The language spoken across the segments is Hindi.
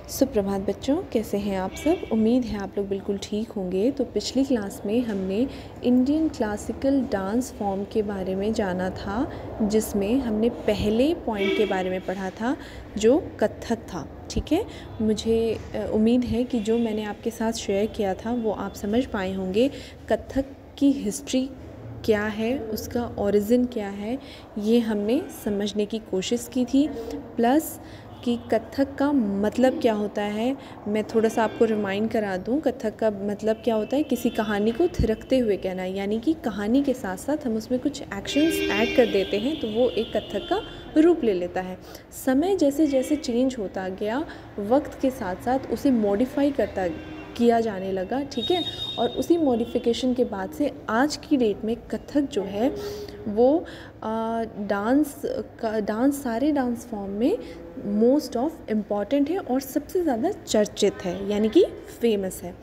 सुप्रभात बच्चों, कैसे हैं आप सब। उम्मीद है आप लोग बिल्कुल ठीक होंगे। तो पिछली क्लास में हमने इंडियन क्लासिकल डांस फॉर्म के बारे में जाना था, जिसमें हमने पहले पॉइंट के बारे में पढ़ा था जो कथक था। ठीक है, मुझे उम्मीद है कि जो मैंने आपके साथ शेयर किया था वो आप समझ पाए होंगे। कथक की हिस्ट्री क्या है, उसका ओरिजिन क्या है, ये हमने समझने की कोशिश की थी। प्लस कि कथक का मतलब क्या होता है, मैं थोड़ा सा आपको रिमाइंड करा दूं। कथक का मतलब क्या होता है, किसी कहानी को थिरकते हुए कहना, यानी कि कहानी के साथ साथ हम उसमें कुछ एक्शंस ऐड कर देते हैं तो वो एक कथक का रूप ले लेता है। समय जैसे जैसे चेंज होता गया, वक्त के साथ साथ उसे मॉडिफाई किया जाने लगा। ठीक है, और उसी मॉडिफिकेशन के बाद से आज की डेट में कथक जो है वो डांस सारे डांस फॉर्म में मोस्ट ऑफ इम्पॉर्टेंट है और सबसे ज़्यादा चर्चित है, यानी कि फेमस है।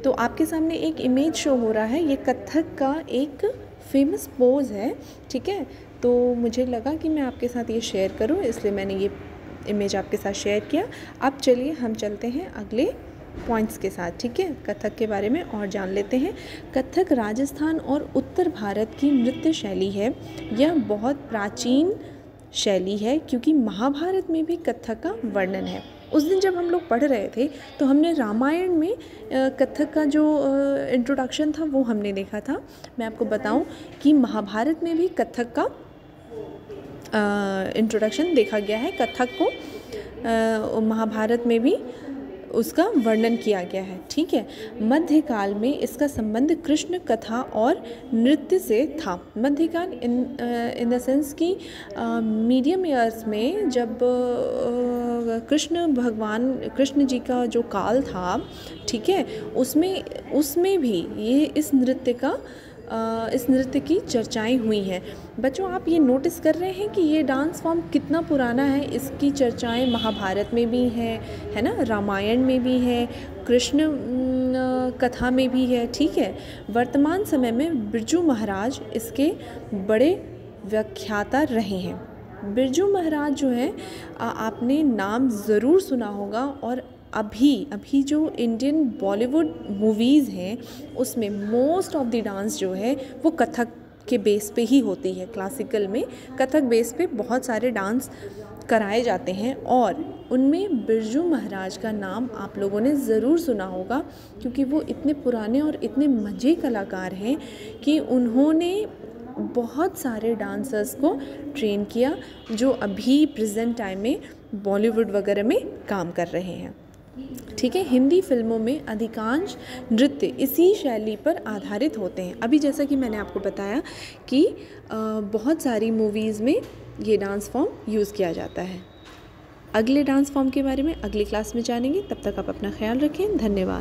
तो आपके सामने एक इमेज शो हो रहा है, ये कथक का एक फेमस पोज है। ठीक है, तो मुझे लगा कि मैं आपके साथ ये शेयर करूं, इसलिए मैंने ये इमेज आपके साथ शेयर किया। अब चलिए हम चलते हैं अगले पॉइंट्स के साथ। ठीक है, कथक के बारे में और जान लेते हैं। कथक राजस्थान और उत्तर भारत की नृत्य शैली है। यह बहुत प्राचीन शैली है क्योंकि महाभारत में भी कथक का वर्णन है। उस दिन जब हम लोग पढ़ रहे थे तो हमने रामायण में कथक का जो इंट्रोडक्शन था वो हमने देखा था। मैं आपको बताऊं कि महाभारत में भी कथक का इंट्रोडक्शन देखा गया है। कथक को महाभारत में भी उसका वर्णन किया गया है। ठीक है, मध्यकाल में इसका संबंध कृष्ण कथा और नृत्य से था। मध्यकाल इन द सेंस कि मीडियम ईयर्स में जब कृष्ण जी का जो काल था, ठीक है, उसमें भी ये इस नृत्य की चर्चाएं हुई हैं। बच्चों, आप ये नोटिस कर रहे हैं कि ये डांस फॉर्म कितना पुराना है। इसकी चर्चाएं महाभारत में भी है ना, रामायण में भी है, कृष्ण कथा में भी है। ठीक है, वर्तमान समय में बिरजू महाराज इसके बड़े व्याख्याता रहे हैं। बिरजू महाराज जो है, आपने नाम ज़रूर सुना होगा। और अभी जो इंडियन बॉलीवुड मूवीज़ हैं उसमें मोस्ट ऑफ द डांस जो है वो कथक के बेस पे ही होती है। क्लासिकल में कथक बेस पे बहुत सारे डांस कराए जाते हैं और उनमें बिरजू महाराज का नाम आप लोगों ने ज़रूर सुना होगा, क्योंकि वो इतने पुराने और इतने मंझे कलाकार हैं कि उन्होंने बहुत सारे डांसर्स को ट्रेन किया जो अभी प्रेजेंट टाइम में बॉलीवुड वगैरह में काम कर रहे हैं। ठीक है, हिंदी फिल्मों में अधिकांश नृत्य इसी शैली पर आधारित होते हैं। अभी जैसा कि मैंने आपको बताया कि बहुत सारी मूवीज़ में ये डांस फॉर्म यूज़ किया जाता है। अगले डांस फॉर्म के बारे में अगली क्लास में जानेंगे। तब तक आप अपना ख्याल रखें। धन्यवाद।